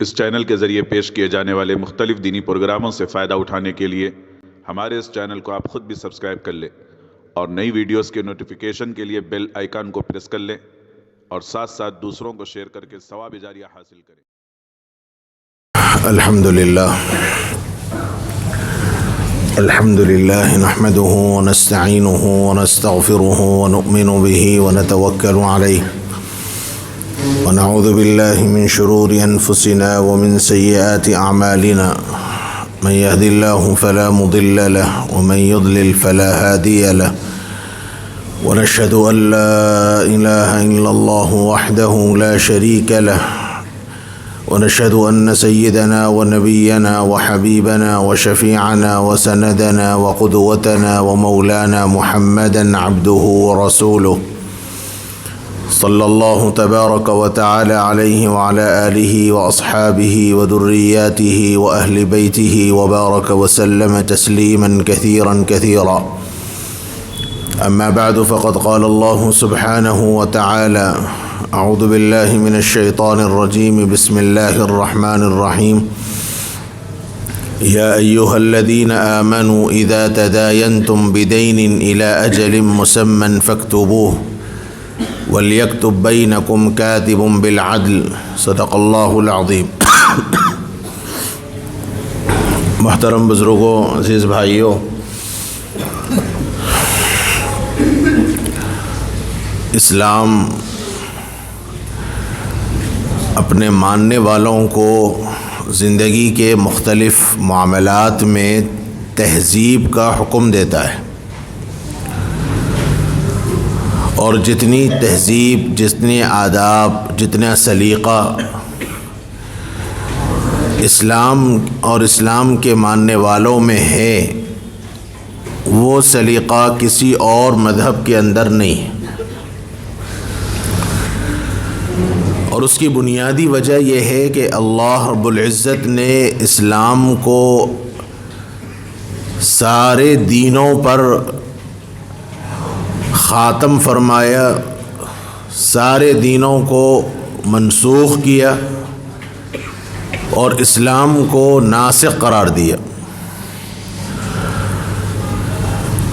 اس channel کے ذریعے پیش کیے جانے والے مختلف دینی پروگراموں سے فائدہ اٹھانے کے لیے ہمارے اس چینل کو آپ خود بھی سبسکرائب کر لیں اور نئی ویڈیوز کے نوٹیفیکیشن کے لیے بیل آئیکن کو پریس کر لیں اور ساتھ ساتھ دوسروں کو شیئر کر کے ثواب جاریہ حاصل کریں۔ الحمد لله نحمده ونستعينه ونستغفره ونؤمن به ونتوكل عليه ونعوذ بالله من شرور أنفسنا ومن سيئات أعمالنا من يهد الله فلا مضل له ومن يضلل فلا هادي له ونشهد أن لا إله إلا الله وحده لا شريك له ونشهد أن سيدنا ونبينا وحبيبنا وشفيعنا وسندنا وقدوتنا ومولانا محمدا عبده ورسوله صلى الله تبارك وتعالى عليه وعلى آله وأصحابه وذرياته وأهل بيته وبارك وسلم تسليما كثيرا كثيرا. أما بعد فقد قال الله سبحانه وتعالى: أعوذ بالله من الشيطان الرجيم بسم الله الرحمن الرحيم يا أيها الذين آمنوا إذا تداينتم بدين إلى أجل مسمى فاكتبوه وليكتب بينكم كاتب بالعدل صدق الله العظيم. محترم بزرگوں، عزیز بھائیوں، اسلام اپنے ماننے والوں کو زندگی کے مختلف معاملات میں تہذیب کا حکم دیتا ہے، اور جتنی تہذیب، جتنے آداب، جتنا سلیقہ اسلام اور اسلام کے ماننے والوں میں ہے، وہ سلیقہ کسی اور مذہب کے اندر نہیں ہے. اور اس کی بنیادی وجہ یہ ہے کہ اللہ رب العزت نے اسلام کو سارے دینوں پر خاتم فرمایا، سارے دینوں کو منسوخ کیا اور اسلام کو ناسخ قرار دیا.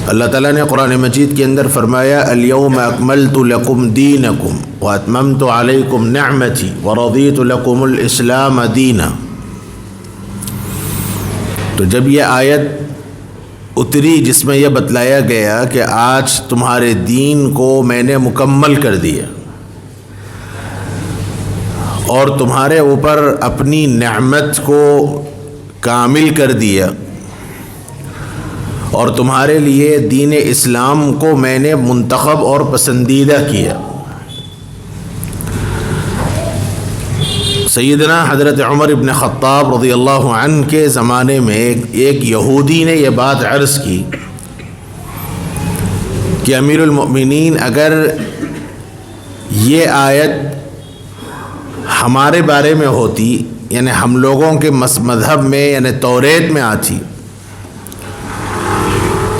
اللہ تعالیٰ نے قرآن مجید کے اندر فرمایا: اليوم اکملت لکم دینکم واتممت علیکم نعمتی ورضیت لکم الاسلام دینا. تو جب یہ آیت اتری جس میں یہ بتلایا گیا کہ آج تمہارے دین کو میں نے مکمل کر دیا اور تمہارے اوپر اپنی نعمت کو کامل کر دیا اور تمہارے لیے دین اسلام کو میں نے منتخب اور پسندیدہ کیا. سیدنا حضرت عمر ابن خطاب رضی اللہ عنہ کے زمانے میں ایک یہودی نے یہ بات عرض کی کہ امیر المؤمنین، اگر یہ آیت ہمارے بارے میں ہوتی، یعنی ہم لوگوں کے مذہب میں یعنی توریت میں آتی،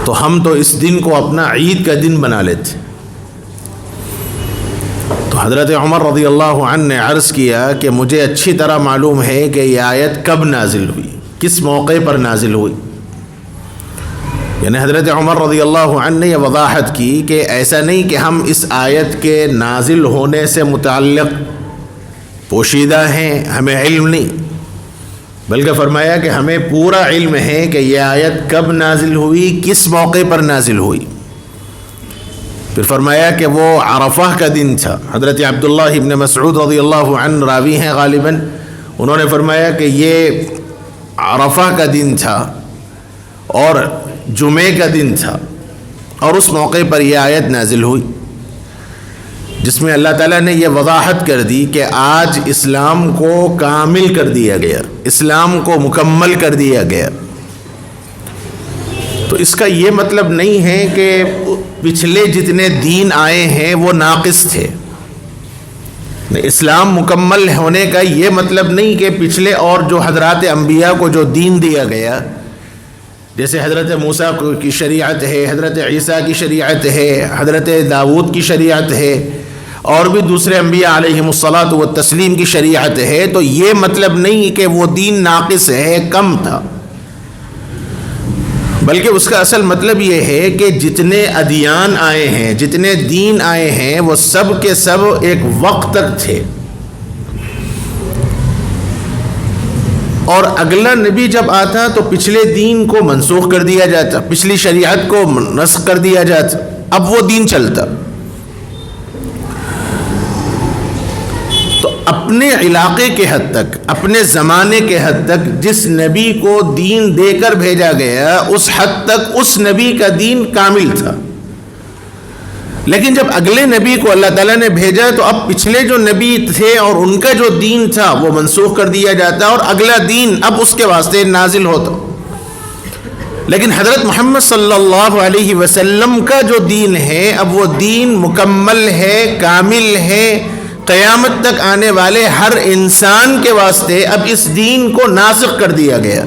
تو ہم تو اس دن کو اپنا عید کا دن بنا لیتے. تو حضرت عمر رضی اللہ عنہ نے عرض کیا کہ مجھے اچھی طرح معلوم ہے کہ یہ آیت کب نازل ہوئی، کس موقع پر نازل ہوئی. یعنی حضرت عمر رضی اللہ عنہ نے یہ وضاحت کی کہ ایسا نہیں کہ ہم اس آیت کے نازل ہونے سے متعلق پوشیدہ ہیں، ہمیں علم نہیں، بلکہ فرمایا کہ ہمیں پورا علم ہے کہ یہ آیت کب نازل ہوئی، کس موقع پر نازل ہوئی. پھر فرمایا کہ وہ عرفہ کا دن تھا. حضرت عبداللہ ابن مسعود رضی اللہ عنہ راوی ہیں غالباً، انہوں نے فرمایا کہ یہ عرفہ کا دن تھا اور جمعے کا دن تھا، اور اس موقع پر یہ آیت نازل ہوئی جس میں اللہ تعالیٰ نے یہ وضاحت کر دی کہ آج اسلام کو کامل کر دیا گیا، اسلام کو مکمل کر دیا گیا. تو اس کا یہ مطلب نہیں ہے کہ پچھلے جتنے دین آئے ہیں وہ ناقص تھے. اسلام مکمل ہونے کا یہ مطلب نہیں کہ پچھلے اور جو حضرات انبیاء کو جو دین دیا گیا، جیسے حضرت موسیٰ کی شریعت ہے، حضرت عیسیٰ کی شریعت ہے، حضرت داؤد کی شریعت ہے، اور بھی دوسرے انبیاء علیہم الصلاۃ والتسلیم کی شریعت ہے، تو یہ مطلب نہیں کہ وہ دین ناقص ہے، کم تھا، بلکہ اس کا اصل مطلب یہ ہے کہ جتنے ادیان آئے ہیں، جتنے دین آئے ہیں، وہ سب کے سب ایک وقت تک تھے، اور اگلا نبی جب آتا تو پچھلے دین کو منسوخ کر دیا جاتا، پچھلی شریعت کو نسخ کر دیا جاتا، اب وہ دین چلتا۔ تو اپنے علاقے کے حد تک، اپنے زمانے کے حد تک جس نبی کو دین دے کر بھیجا گیا، اس حد تک اس نبی کا دین کامل تھا، لیکن جب اگلے نبی کو اللہ تعالیٰ نے بھیجا تو اب پچھلے جو نبی تھے اور ان کا جو دین تھا وہ منسوخ کر دیا جاتا اور اگلا دین اب اس کے واسطے نازل ہوتا۔ لیکن حضرت محمد صلی اللہ علیہ وسلم کا جو دین ہے، اب وہ دین مکمل ہے، کامل ہے، قیامت تک آنے والے ہر انسان کے واسطے اب اس دین کو ناسخ کر دیا گیا،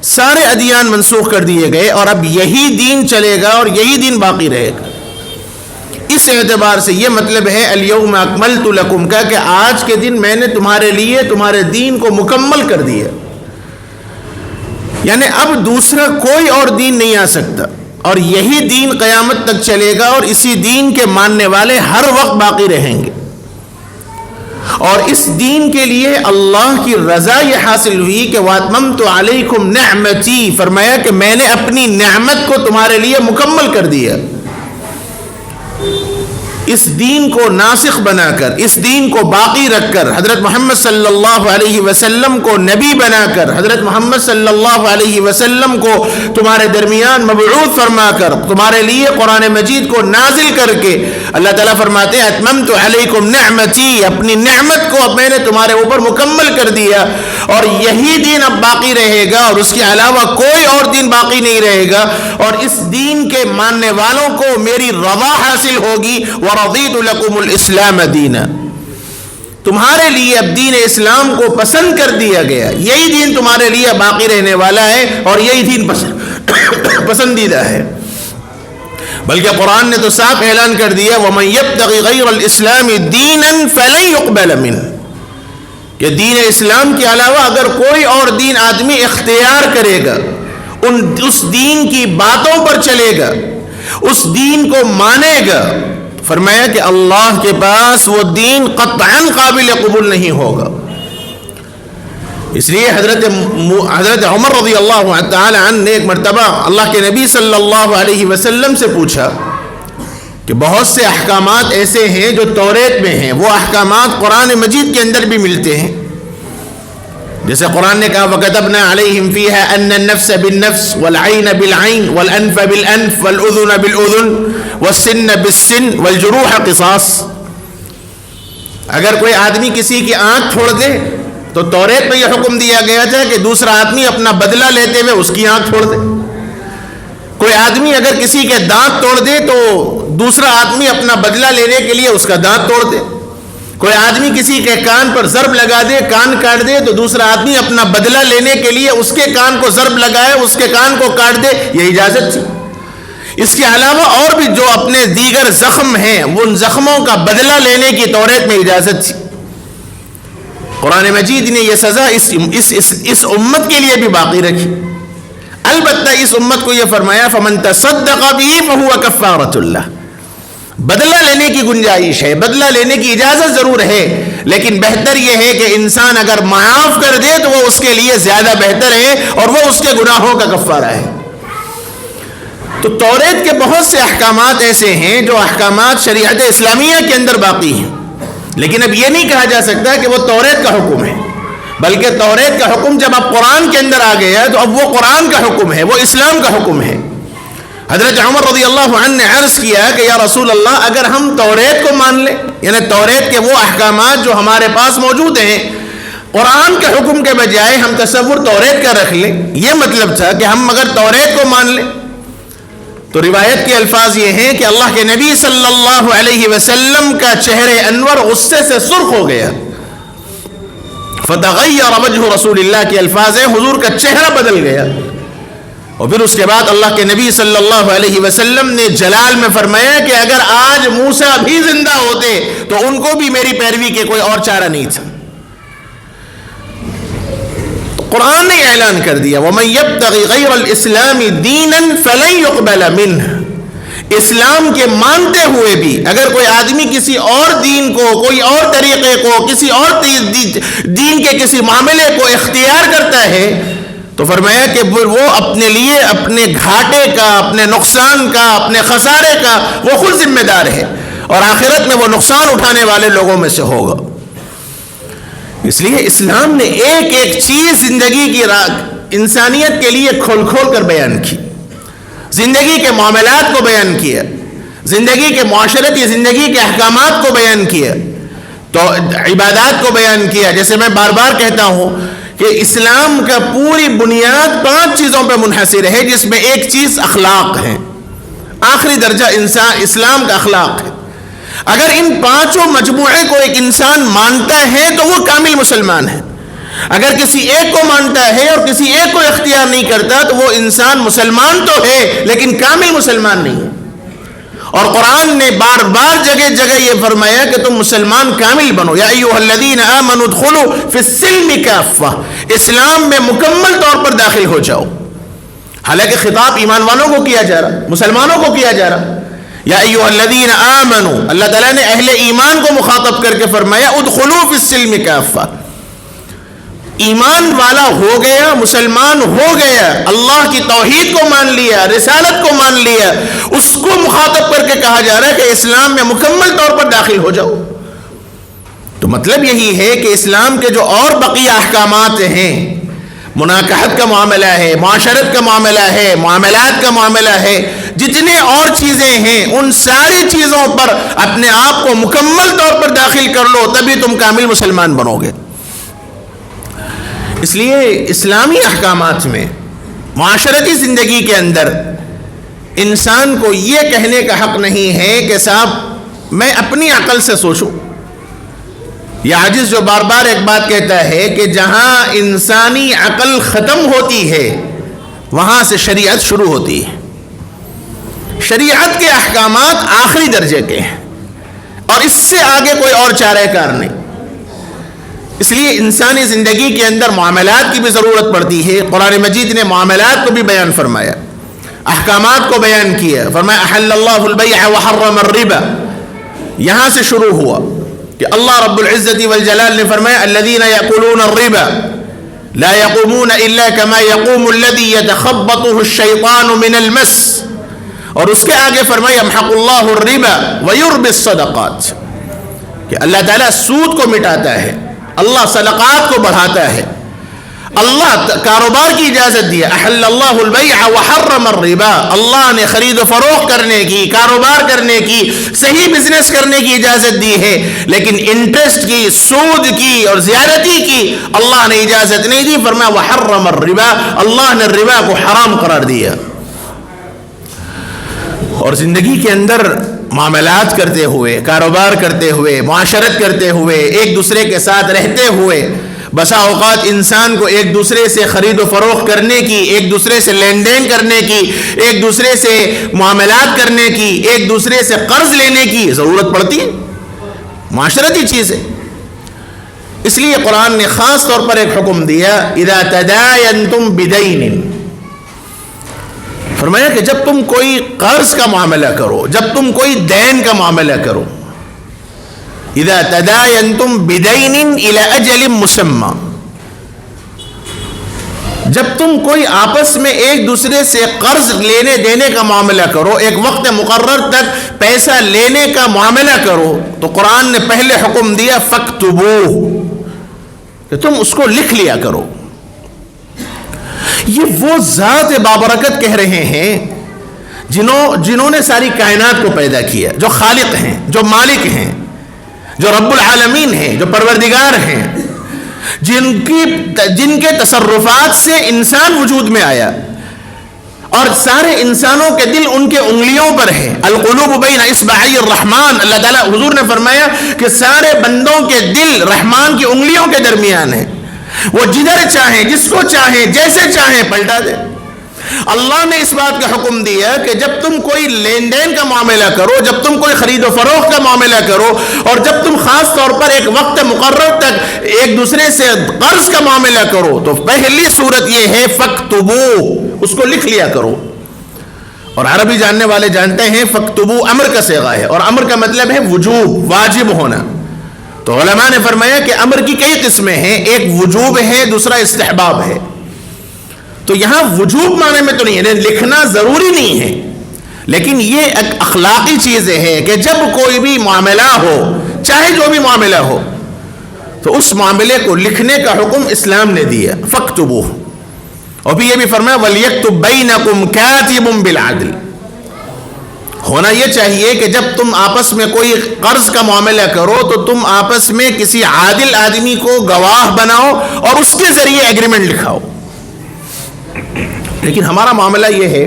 سارے ادیان منسوخ کر دیے گئے، اور اب یہی دین چلے گا اور یہی دین باقی رہے گا۔ اس اعتبار سے یہ مطلب ہے الیوم اکملت لکم کا، کہ آج کے دن میں نے تمہارے لیے تمہارے دین کو مکمل کر دیا، یعنی اب دوسرا کوئی اور دین نہیں آ سکتا، اور یہی دین قیامت تک چلے گا، اور اسی دین کے ماننے والے ہر وقت باقی رہیں گے۔ اور اس دین کے لیے اللہ کی رضا یہ حاصل ہوئی کہ وَأَتْمَمْتُ عَلَيْكُمْ نِعْمَتِي، فرمایا کہ میں نے اپنی نعمت کو تمہارے لیے مکمل کر دیا۔ اس دین کو ناسخ بنا کر، اس دین کو باقی رکھ کر، حضرت محمد صلی اللہ علیہ وسلم کو نبی بنا کر، حضرت محمد صلی اللہ علیہ وسلم کو تمہارے درمیان مبعوث فرما کر، تمہارے لیے قرآن مجید کو نازل کر کے اللہ تعالیٰ فرماتے ہیں اتممت علیکم نعمتی، اپنی نعمت کو اب میں نے تمہارے اوپر مکمل کر دیا، اور یہی دین اب باقی رہے گا، اور اس کے علاوہ کوئی اور دین باقی نہیں رہے گا، اور اس دین کے ماننے والوں کو میری رضا حاصل ہوگی۔ وَرَضِيتُ لَكُمُ الْإِسْلَامَ دِينًا، تمہارے لیے اب دین اسلام کو پسند کر دیا گیا، یہی دین تمہارے لیے باقی رہنے والا ہے، اور یہی دین پسندیدہ ہے۔ بلکہ قرآن نے تو صاف اعلان کر دیا وَمَن يَبْتَغِ غَيْرَ الْإِسْلَامِ دِينًا فَلَن يُقْبَلَ مِنْهُ، کہ دین اسلام کے علاوہ اگر کوئی اور دین آدمی اختیار کرے گا، اس دین کی باتوں پر چلے گا، اس دین کو مانے گا، فرمایا کہ اللہ کے پاس وہ دین قطعاً قابل قبول نہیں ہوگا۔ اس لیے حضرت عمر رضی اللہ تعالی عنہ نے ایک مرتبہ اللہ کے نبی صلی اللہ علیہ وسلم سے پوچھا کہ بہت سے احکامات ایسے ہیں جو توریت میں ہیں، وہ احکامات قرآن مجید کے اندر بھی ملتے ہیں، جیسے قرآن نے کہا وَكَتَبْنَا عَلَيْهِمْ فِيهَا أَنَّ النَّفْسَ بِالنَّفْسِ وَالْعَيْنَ بِالْعَيْنِ وَالْأَنْفَ بِالْأَنْفِ وَالْأُذُنَ بِالْأُذُنِ وَالسِّنَّ بِالسِّنِّ وَالْجُرُوحَ قِصَاص۔ اگر کوئی آدمی کسی کی آنکھ پھوڑ دے تو توریت میں یہ حکم دیا گیا تھا کہ دوسرا آدمی اپنا بدلہ لیتے ہوئے اس کی آنکھ پھوڑ دے۔ کوئی آدمی اگر کسی کے دانت توڑ دے تو دوسرا آدمی اپنا بدلہ لینے کے لیے اس کا دانت توڑ دے۔ کوئی آدمی کسی کے کان پر ضرب لگا دے، کان کاٹ دے، تو دوسرا آدمی اپنا بدلہ لینے کے لیے اس کے کان کو ضرب لگائے، اس کے کان کو کاٹ دے، یہ اجازت تھی۔ اس کے علاوہ اور بھی جو اپنے دیگر زخم ہیں، ان زخموں کا بدلہ لینے کی توریت میں اجازت تھی۔ قرآن مجید نے یہ سزا اس امت کے لیے بھی باقی رکھی۔ البتہ اس امت کو یہ فرمایا فَمَن تَصَدَّقَ بِهِ فَهُوَ كَفَّارَةٌ لَهُ، بدلہ لینے کی گنجائش ہے، بدلہ لینے کی اجازت ضرور ہے، لیکن بہتر یہ ہے کہ انسان اگر معاف کر دے تو وہ اس کے لیے زیادہ بہتر ہے، اور وہ اس کے گناہوں کا کفارہ ہے۔ تو توریت کے بہت سے احکامات ایسے ہیں جو احکامات شریعت اسلامیہ کے اندر باقی ہیں، لیکن اب یہ نہیں کہا جا سکتا کہ وہ توریت کا حکم ہے، بلکہ توریت کا حکم جب اب قرآن کے اندر آ گیا تو اب وہ قرآن کا حکم ہے، وہ اسلام کا حکم ہے۔ حضرت عمر رضی اللہ عنہ نے عرض کیا کہ یا رسول اللہ، اگر ہم توریت کو مان لیں، یعنی توریت کے وہ احکامات جو ہمارے پاس موجود ہیں، قرآن کے حکم کے بجائے ہم تصور توریت کا رکھ لیں، یہ مطلب تھا کہ ہم اگر توریت کو مان لیں، تو روایت کے الفاظ یہ ہیں کہ اللہ کے نبی صلی اللہ علیہ وسلم کا چہرہ انور غصے سے سرخ ہو گیا، فتغیر وجہ رسول اللہ کے الفاظ ہیں، حضور کا چہرہ بدل گیا، اور پھر اس کے بعد اللہ کے نبی صلی اللہ علیہ وسلم نے جلال میں فرمایا کہ اگر آج موسیٰ بھی زندہ ہوتے تو ان کو بھی میری پیروی کے کوئی اور چارہ نہیں تھا. قرآن نے اعلان کر دیا وَمَن يَبْتَغِ غَيْرَ الْإِسْلَامِ دِينًا فَلَن يُقْبَلَ مِنْهُ. اسلام کے مانتے ہوئے بھی اگر کوئی آدمی کسی اور دین کو, کوئی اور طریقے کو, کسی اور دین کے کسی معاملے کو اختیار کرتا ہے تو فرمایا کہ وہ اپنے لیے اپنے گھاٹے کا, اپنے نقصان کا, اپنے خسارے کا وہ خود ذمہ دار ہے, اور آخرت میں وہ نقصان اٹھانے والے لوگوں میں سے ہوگا. اس لیے اسلام نے ایک ایک چیز زندگی کی انسانیت کے لیے کھول کھول کر بیان کی. زندگی کے معاملات کو بیان کیا, زندگی کے معاشرتی زندگی کے احکامات کو بیان کیا, تو عبادات کو بیان کیا. جیسے میں بار بار کہتا ہوں کہ اسلام کا پوری بنیاد 5 چیزوں پہ منحصر ہے, جس میں ایک چیز اخلاق ہے. آخری درجہ اسلام کا اخلاق ہے. اگر ان 5 مجموعے کو ایک انسان مانتا ہے تو وہ کامل مسلمان ہے. اگر کسی ایک کو مانتا ہے اور کسی ایک کو اختیار نہیں کرتا تو وہ انسان مسلمان تو ہے لیکن کامل مسلمان نہیں ہے. اور قرآن نے بار بار جگہ جگہ یہ فرمایا کہ تم مسلمان کامل بنو. یا ایھا الذین آمنوا ادخلوا فی السلم کافہ, اسلام میں مکمل طور پر داخل ہو جاؤ. حالانکہ خطاب ایمان والوں کو کیا جا رہا, مسلمانوں کو کیا جا رہا. یا ایھا الذین آمنوا, اللہ تعالیٰ نے اہل ایمان کو مخاطب کر کے فرمایا ادخلوا فی السلم کافہ. ایمان والا ہو گیا, مسلمان ہو گیا, اللہ کی توحید کو مان لیا, رسالت کو مان لیا, اس کو مخاطب کر کے کہا جا رہا ہے کہ اسلام میں مکمل طور پر داخل ہو جاؤ. تو مطلب یہی ہے کہ اسلام کے جو اور بقیہ احکامات ہیں, مناکحت کا معاملہ ہے, معاشرت کا معاملہ ہے, معاملات کا معاملہ ہے, جتنے اور چیزیں ہیں ان ساری چیزوں پر اپنے آپ کو مکمل طور پر داخل کر لو, تبھی تم کامل مسلمان بنو گے. اس لیے اسلامی احکامات میں معاشرتی زندگی کے اندر انسان کو یہ کہنے کا حق نہیں ہے کہ صاحب میں اپنی عقل سے سوچوں. یہ عاجز جو بار بار ایک بات کہتا ہے کہ جہاں انسانی عقل ختم ہوتی ہے وہاں سے شریعت شروع ہوتی ہے. شریعت کے احکامات آخری درجے کے ہیں اور اس سے آگے کوئی اور چارہ کار نہیں. اس لیے انسانی زندگی کے اندر معاملات کی بھی ضرورت پڑتی ہے. قرآن مجید نے معاملات کو بھی بیان فرمایا, احکامات کو بیان کیا. فرمایا احل اللہ البیع وحرم الربا. یہاں سے شروع ہوا کہ اللہ رب العزت والجلال نے فرمایا الذین یأکلون الربا لا یقومون الا کما یقوم الذی یتخبطه الشیطان من المس. اور اس کے آگے فرمایا یمحق اللہ الربا ویربی الصدقات, کہ اللہ تعالیٰ سود کو مٹاتا ہے, اللہ صدقات کو بڑھاتا ہے. اللہ کاروبار کی اجازت دیا, احل اللہ البیع وحرم الربا, اللہ نے خرید و فروخت کرنے کی, کاروبار کرنے کی, صحیح بزنس کرنے کی اجازت دی ہے, لیکن انٹرسٹ کی, سود کی اور زیادتی کی اللہ نے اجازت نہیں دی. فرمایا وحرم الربا, اللہ نے ربا کو حرام قرار دیا. اور زندگی کے اندر معاملات کرتے ہوئے, کاروبار کرتے ہوئے, معاشرت کرتے ہوئے, ایک دوسرے کے ساتھ رہتے ہوئے, بسا اوقات انسان کو ایک دوسرے سے خرید و فروخت کرنے کی, ایک دوسرے سے لین دین کرنے کی, ایک دوسرے سے معاملات کرنے کی, ایک دوسرے سے قرض لینے کی ضرورت پڑتی ہے. معاشرتی چیز ہے. اس لیے قرآن نے خاص طور پر ایک حکم دیا اذا تداینتم بدین. فرمایا کہ جب تم کوئی قرض کا معاملہ کرو, جب تم کوئی دین کا معاملہ کرو, اذا تداینتم بدین الی اجل مسمى, جب تم کوئی آپس میں ایک دوسرے سے قرض لینے دینے کا معاملہ کرو, ایک وقت مقرر تک پیسہ لینے کا معاملہ کرو, تو قرآن نے پہلے حکم دیا فاکتبوہ, کہ تم اس کو لکھ لیا کرو. یہ وہ ذات بابرکت کہہ رہے ہیں جنہوں نے ساری کائنات کو پیدا کیا, جو خالق ہیں, جو مالک ہیں, جو رب العالمین ہیں, جو پروردگار ہیں, جن کے تصرفات سے انسان وجود میں آیا, اور سارے انسانوں کے دل ان کے انگلیوں پر ہے. القلوب بین اصبعی الرحمن, اللہ تعالیٰ حضور نے فرمایا کہ سارے بندوں کے دل رحمان کی انگلیوں کے درمیان ہے. وہ جدھر چاہیں, جس کو چاہیں, جیسے چاہیں پلٹا دے. اللہ نے اس بات کا حکم دیا کہ جب تم کوئی لین دین کا معاملہ کرو، جب تم کوئی خرید و فروخت کا معاملہ کرو، اور جب تم خاص طور پر ایک وقت مقرر تک ایک دوسرے سے قرض کا معاملہ کرو، تو پہلی صورت یہ ہے فَاكْتُبُوا، اس کو لکھ لیا کرو۔ اور عربی جاننے والے جانتے ہیں فَاكْتُبُوا امر کا صیغہ ہے، اور امر کا مطلب ہے وجوب، واجب ہونا۔ تو علماء نے فرمایا کہ امر کی کئی قسمیں ہیں، ایک وجوب ہے، دوسرا استحباب ہے۔ تو یہاں وجوب معنی میں تو نہیں ہے، لکھنا ضروری نہیں ہے، لیکن یہ ایک اخلاقی چیز ہے کہ جب کوئی بھی معاملہ ہو، چاہے جو بھی معاملہ ہو، تو اس معاملے کو لکھنے کا حکم اسلام نے دیا، فَاكْتُبُوهُ۔ اور بھی یہ بھی فرمایا وَلْيَكْتُبْ بَيْنَكُمْ كَاتِبٌ بِالْعَدْلِ۔ ہونا یہ چاہیے کہ جب تم آپس میں کوئی قرض کا معاملہ کرو تو تم آپس میں کسی عادل آدمی کو گواہ بناؤ اور اس کے ذریعے ایگریمنٹ لکھاؤ۔ لیکن ہمارا معاملہ یہ ہے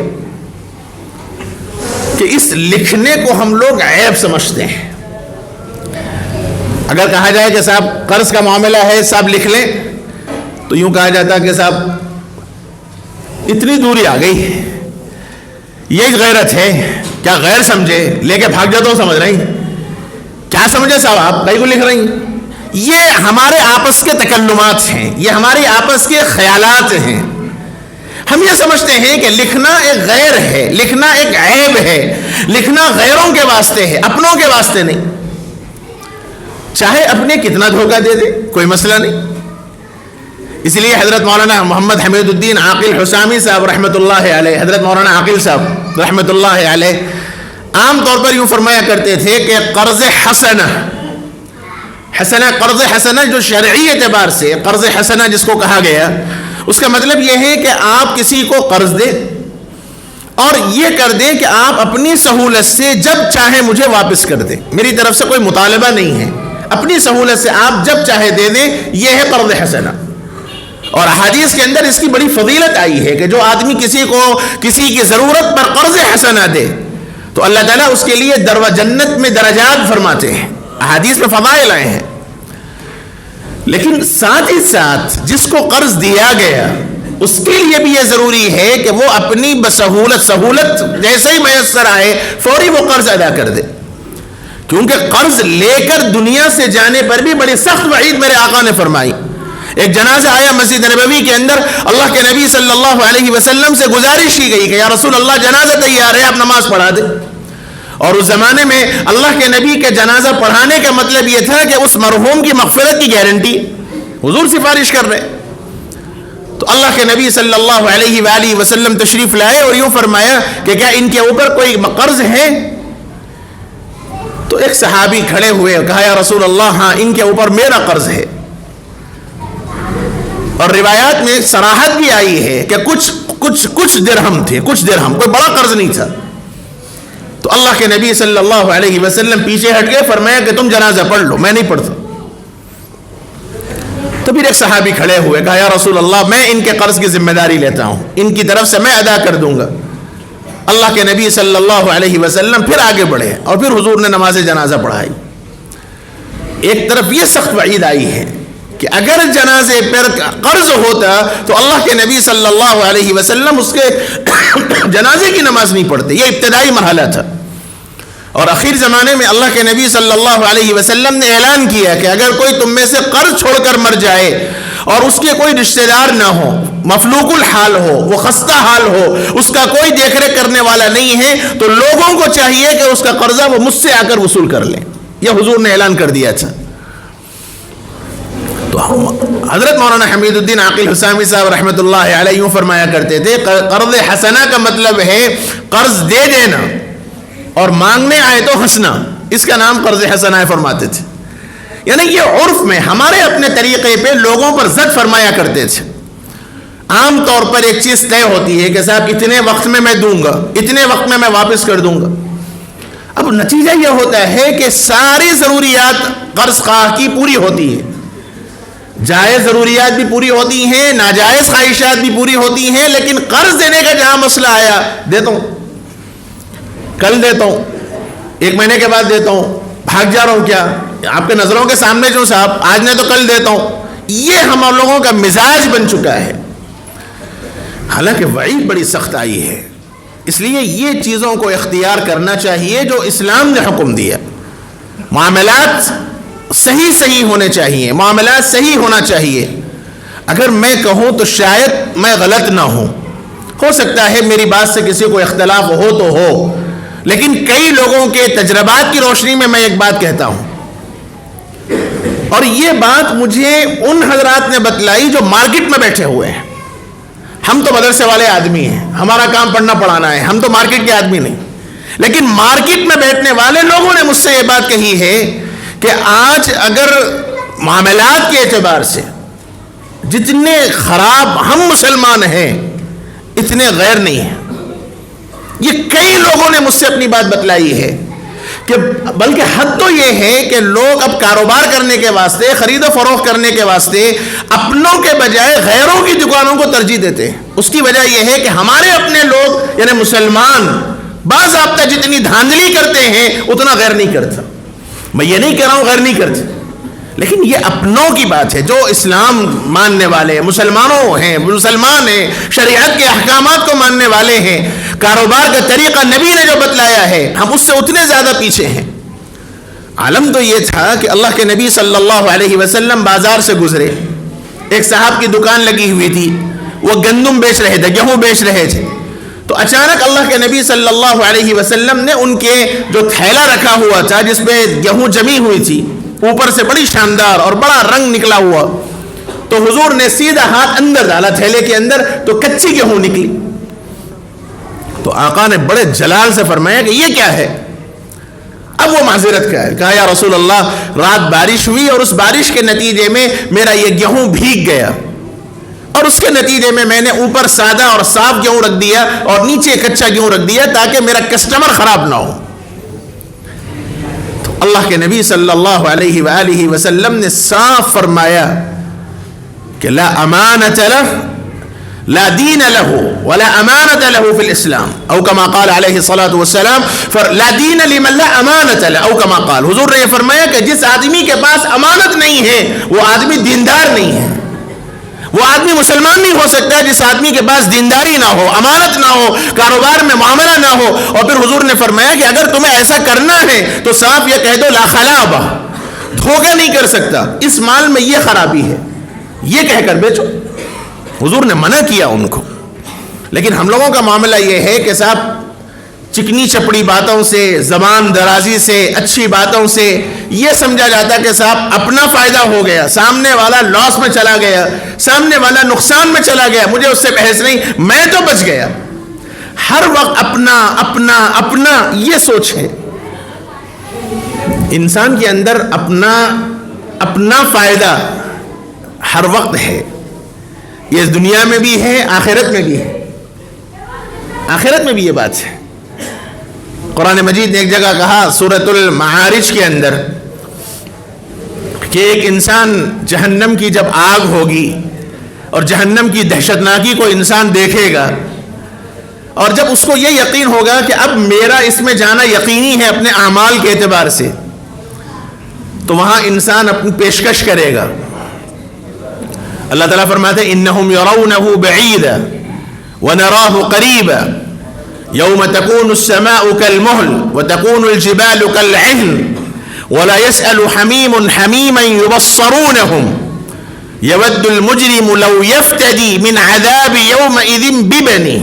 کہ اس لکھنے کو ہم لوگ عیب سمجھتے ہیں۔ اگر کہا جائے کہ صاحب قرض کا معاملہ ہے، صاحب لکھ لیں، تو یوں کہا جاتا کہ صاحب اتنی دوری آ گئی، یہ غیرت ہے کیا؟ غیر سمجھے لے کے بھاگ جاتا ہوں، سمجھ رہی کیا سمجھے صاحب آپ کہیں کو لکھ رہی؟ یہ ہمارے آپس کے تکلمات ہیں، یہ ہماری آپس کے خیالات ہیں۔ ہم یہ سمجھتے ہیں کہ لکھنا ایک غیر ہے، لکھنا ایک عیب ہے، لکھنا غیروں کے واسطے ہے، اپنوں کے واسطے نہیں۔ چاہے اپنے کتنا دھوکہ دے دے، کوئی مسئلہ نہیں۔ اس لیے حضرت مولانا محمد حمید الدین عاقل حسامی صاحب رحمۃ اللہ علیہ، حضرت مولانا عاقل صاحب رحمۃ اللہ علیہ عام طور پر یوں فرمایا کرتے تھے کہ قرض حسنہ، قرض حسنہ جو شرعی اعتبار سے قرض حسنہ جس کو کہا گیا، اس کا مطلب یہ ہے کہ آپ کسی کو قرض دیں اور یہ کر دیں کہ آپ اپنی سہولت سے جب چاہیں مجھے واپس کر دیں، میری طرف سے کوئی مطالبہ نہیں ہے، اپنی سہولت سے آپ جب چاہے دے دیں، یہ ہے قرض حسنہ۔ اور حدیث کے اندر اس کی بڑی فضیلت آئی ہے کہ جو آدمی کسی کو کسی کی ضرورت پر قرض حسنہ دے تو اللہ تعالیٰ اس کے لیے جنت میں درجات فرماتے ہیں، حدیث میں فضائل آئے ہیں۔ لیکن ساتھ ہی ساتھ جس کو قرض دیا گیا اس کے لیے بھی یہ ضروری ہے کہ وہ اپنی سہولت جیسے ہی میسر آئے فوری وہ قرض ادا کر دے، کیونکہ قرض لے کر دنیا سے جانے پر بھی بڑی سخت وعید میرے آقا نے فرمائی۔ ایک جنازہ آیا مسجد نبوی کے اندر، اللہ کے نبی صلی اللہ علیہ وسلم سے گزارش کی گئی کہ یا رسول اللہ جنازہ تیار ہے، آپ نماز پڑھا دیں۔ اور اس زمانے میں اللہ کے نبی کے جنازہ پڑھانے کا مطلب یہ تھا کہ اس مرحوم کی مغفرت کی گارنٹی، حضور سفارش کر رہے۔ تو اللہ کے نبی صلی اللہ علیہ وآلہ وسلم تشریف لائے اور یوں فرمایا کہ کیا ان کے اوپر کوئی قرض ہے؟ تو ایک صحابی کھڑے ہوئے، کہا یا رسول اللہ ہاں ان کے اوپر میرا قرض ہے۔ اور روایات میں صراحت بھی آئی ہے کہ کچھ درہم تھے، کچھ درہم، کوئی بڑا قرض نہیں تھا۔ تو اللہ کے نبی صلی اللہ علیہ وسلم پیچھے ہٹ گئے، فرمایا کہ تم جنازہ پڑھ لو، میں نہیں پڑھتا۔ تو پھر ایک صحابی کھڑے ہوئے، کہا یا رسول اللہ میں ان کے قرض کی ذمہ داری لیتا ہوں، ان کی طرف سے میں ادا کر دوں گا۔ اللہ کے نبی صلی اللہ علیہ وسلم پھر آگے بڑھے اور پھر حضور نے نماز جنازہ پڑھائی۔ ایک طرف یہ سخت وعید آئی ہے کہ اگر جنازے پر قرض ہوتا تو اللہ کے نبی صلی اللہ علیہ وسلم اس کے جنازے کی نماز نہیں پڑھتے، یہ ابتدائی مرحلہ تھا۔ اور آخر زمانے میں اللہ کے نبی صلی اللہ علیہ وسلم نے اعلان کیا کہ اگر کوئی تم میں سے قرض چھوڑ کر مر جائے اور اس کے کوئی رشتہ دار نہ ہو، مفلوق الحال ہو، وہ خستہ حال ہو، اس کا کوئی دیکھ ریکھ کرنے والا نہیں ہے، تو لوگوں کو چاہیے کہ اس کا قرضہ وہ مجھ سے آ کر وصول کر لیں۔ یہ حضور نے اعلان کر دیا تھا۔ تو حضرت مولانا حمید الدین عاقل حسامی صاحب رحمۃ اللہ علیہ یوں فرمایا کرتے تھے، قرض حسنہ کا مطلب ہے قرض دے دینا اور مانگنے آئے تو ہنسنا، اس کا نام قرض حسنہ ہے فرماتے تھے۔ یعنی یہ عرف میں ہمارے اپنے طریقے پہ لوگوں پر زد فرمایا کرتے تھے۔ عام طور پر ایک چیز طے ہوتی ہے کہ صاحب اتنے وقت میں میں دوں گا، اتنے وقت میں واپس کر دوں گا۔ اب نتیجہ یہ ہوتا ہے کہ ساری ضروریات قرض خواہ کی پوری ہوتی ہے، جائز ضروریات بھی پوری ہوتی ہیں، ناجائز خواہشات بھی پوری ہوتی ہیں، لیکن قرض دینے کا جہاں مسئلہ آیا، دیتا ہوں کل دیتا ہوں، 1 مہینے کے بعد دیتا ہوں، بھاگ جا رہا ہوں کیا آپ کے نظروں کے سامنے جو صاحب آج نہیں تو کل دیتا ہوں، یہ ہم لوگوں کا مزاج بن چکا ہے۔ حالانکہ وعید بڑی سخت آئی ہے. اس لیے یہ چیزوں کو اختیار کرنا چاہیے جو اسلام نے حکم دیا. معاملات صحیح ہونے چاہیے, معاملات صحیح ہونا چاہیے. اگر میں کہوں تو شاید میں غلط نہ ہوں, ہو سکتا ہے میری بات سے کسی کو اختلاف ہو تو ہو, لیکن کئی لوگوں کے تجربات کی روشنی میں ایک بات کہتا ہوں, اور یہ بات مجھے ان حضرات نے بتلائی جو مارکیٹ میں بیٹھے ہوئے ہیں. ہم تو مدرسے والے آدمی ہیں, ہمارا کام پڑھنا پڑھانا ہے, ہم تو مارکیٹ کے آدمی نہیں. لیکن مارکیٹ میں بیٹھنے والے لوگوں نے مجھ سے یہ بات کہی ہے کہ آج اگر معاملات کے اعتبار سے جتنے خراب ہم مسلمان ہیں اتنے غیر نہیں ہیں. یہ کئی لوگوں نے مجھ سے اپنی بات بتلائی ہے کہ بلکہ حد تو یہ ہے کہ لوگ اب کاروبار کرنے کے واسطے, خرید و فروخت کرنے کے واسطے اپنوں کے بجائے غیروں کی دکانوں کو ترجیح دیتے ہیں. اس کی وجہ یہ ہے کہ ہمارے اپنے لوگ یعنی مسلمان باضابطہ جتنی دھاندلی کرتے ہیں اتنا غیر نہیں کرتا. میں یہ نہیں کہہ رہا ہوں غیر نہیں کرتے, لیکن یہ اپنوں کی بات ہے. جو اسلام ماننے والے مسلمانوں ہیں, مسلمان ہیں, شریعت کے احکامات کو ماننے والے ہیں, کاروبار کا طریقہ نبی نے جو بتلایا ہے ہم اس سے اتنے زیادہ پیچھے ہیں. عالم تو یہ تھا کہ اللہ کے نبی صلی اللہ علیہ وسلم بازار سے گزرے, ایک صاحب کی دکان لگی ہوئی تھی, وہ گندم بیچ رہے تھے, گیہوں بیچ رہے تھے. تو اچانک اللہ کے نبی صلی اللہ علیہ وسلم نے ان کے جو تھیلا رکھا ہوا تھا جس پہ گیہوں جمی ہوئی تھی, اوپر سے بڑی شاندار اور بڑا رنگ نکلا ہوا, تو حضور نے سیدھا ہاتھ اندر ڈالا تھیلے کے اندر, تو کچی گیہوں نکلی. تو آقا نے بڑے جلال سے فرمایا کہ یہ کیا ہے؟ اب وہ معذرت کا ہے. کہا یا رسول اللہ, رات بارش ہوئی اور اس بارش کے نتیجے میں میرا یہ گیہوں بھیگ گیا, اور اس کے نتیجے میں نے اوپر سادہ اور صاف گیہوں رکھ دیا اور نیچے کچا گیہوں رکھ دیا تاکہ میرا کسٹمر خراب نہ ہو. تو اللہ کے نبی صلی اللہ علیہ وآلہ وسلم نے صاف فرمایا کہ لا امانت له, لا دین له ولا امانت له في الاسلام, او كما قال علیہ الصلاۃ والسلام لا دین لمن لا امانت له, او كما قال. حضور نے یہ فرمایا کہ جس آدمی کے پاس امانت نہیں ہے وہ آدمی دیندار نہیں ہے. وہ آدمی مسلمان نہیں ہو سکتا جس آدمی کے پاس دینداری نہ ہو, امانت نہ ہو, کاروبار میں معاملہ نہ ہو. اور پھر حضور نے فرمایا کہ اگر تمہیں ایسا کرنا ہے تو صاف یہ کہہ دو لا خلابہ, دھوکہ نہیں کر سکتا, اس مال میں یہ خرابی ہے, یہ کہہ کر بیچو. حضور نے منع کیا ان کو. لیکن ہم لوگوں کا معاملہ یہ ہے کہ صاحب چکنی چپڑی باتوں سے, زبان درازی سے, اچھی باتوں سے یہ سمجھا جاتا کہ صاحب اپنا فائدہ ہو گیا, سامنے والا لاس میں چلا گیا, سامنے والا نقصان میں چلا گیا, مجھے اس سے بحث نہیں, میں تو بچ گیا. ہر وقت اپنا اپنا اپنا یہ سوچ ہے. انسان کے اندر اپنا اپنا فائدہ ہر وقت ہے. یہ دنیا میں بھی ہے, آخرت میں بھی ہے. آخرت میں بھی یہ بات ہے. قرآن مجید نے ایک جگہ کہا سورۃ المعارج کے اندر کہ ایک انسان جہنم کی جب آگ ہوگی اور جہنم کی دہشتناکی کو انسان دیکھے گا, اور جب اس کو یہ یقین ہوگا کہ اب میرا اس میں جانا یقینی ہے اپنے اعمال کے اعتبار سے, تو وہاں انسان اپنی پیشکش کرے گا. اللہ تعالیٰ فرماتے ہیں انہم یرونہ بعیدا ونراہ قریبا یوم تکون السماء کالمہل وتکون الجبال کالعہن ولا يسأل حمیم حمیما یبصرونہم یود المجرم لو یفتدی من عذاب یومئذ ببنی.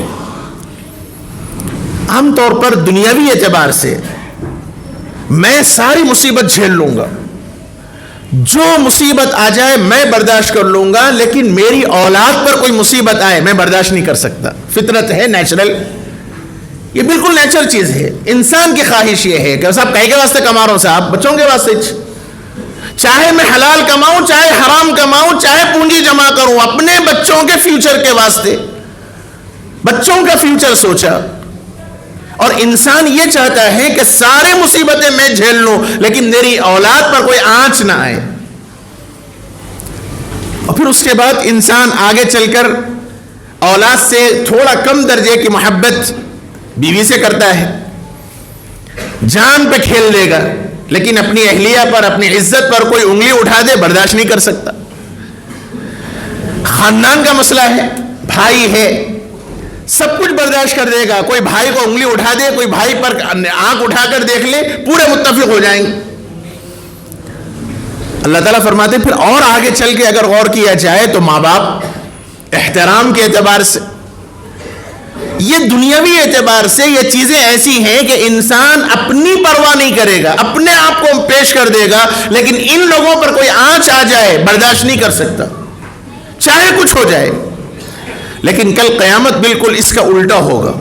عام طور پر دنیاوی اعتبار سے میں ساری مصیبت جھیل لوں گا, جو مصیبت آ جائے میں برداشت کر لوں گا, لیکن میری اولاد پر کوئی مصیبت آئے میں برداشت نہیں کر سکتا. فطرت ہے, نیچرل, یہ بالکل نیچرل چیز ہے. انسان کی خواہش یہ ہے کہ صاحب کہے کے واسطے کما رہا ہوں, صاحب بچوں کے واسطے, چاہے میں حلال کماؤں چاہے حرام کماؤں, چاہے پونجی جمع کروں, اپنے بچوں کے فیوچر کے واسطے, بچوں کا فیوچر سوچا. اور انسان یہ چاہتا ہے کہ سارے مصیبتیں میں جھیل لوں لیکن میری اولاد پر کوئی آنچ نہ آئے. اور پھر اس کے بعد انسان آگے چل کر اولاد سے تھوڑا کم درجے کی محبت بیوی سے کرتا ہے, جان پہ کھیل لے گا, لیکن اپنی اہلیہ پر, اپنی عزت پر کوئی انگلی اٹھا دے برداشت نہیں کر سکتا. خاندان کا مسئلہ ہے, بھائی ہے, سب کچھ برداشت کر دے گا. کوئی بھائی کو انگلی اٹھا دے, کوئی بھائی پر آنکھ اٹھا کر دیکھ لے, پورے متفق ہو جائیں گے. اللہ تعالیٰ فرماتے پھر اور آگے چل کے اگر غور کیا جائے تو ماں باپ احترام کے اعتبار سے, یہ دنیاوی اعتبار سے یہ چیزیں ایسی ہیں کہ انسان اپنی پرواہ نہیں کرے گا, اپنے آپ کو پیش کر دے گا, لیکن ان لوگوں پر کوئی آنچ آ جائے برداشت نہیں کر سکتا, چاہے کچھ ہو جائے. لیکن کل قیامت بالکل اس کا الٹا ہوگا.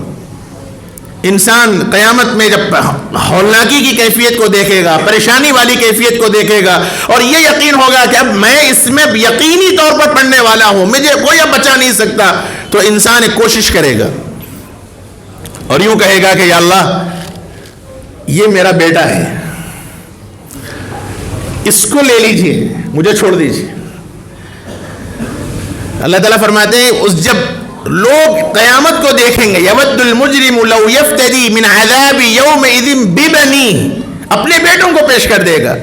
انسان قیامت میں جب ہولناکی کی کیفیت کو دیکھے گا, پریشانی والی کیفیت کو دیکھے گا, اور یہ یقین ہوگا کہ اب میں اس میں یقینی طور پر پڑنے والا ہوں, مجھے کوئی اب بچا نہیں سکتا, تو انسان ایک کوشش کرے گا اور یوں کہے گا کہ یا اللہ یہ میرا بیٹا ہے, اس کو لے لیجئے, مجھے چھوڑ دیجئے. اللہ تعالیٰ فرماتے ہیں اس جب لوگ قیامت کو دیکھیں گے, یود المجرم لو یفتدی من عذاب یومئذ ببنیہ, اپنے بیٹوں کو پیش کر دے گا,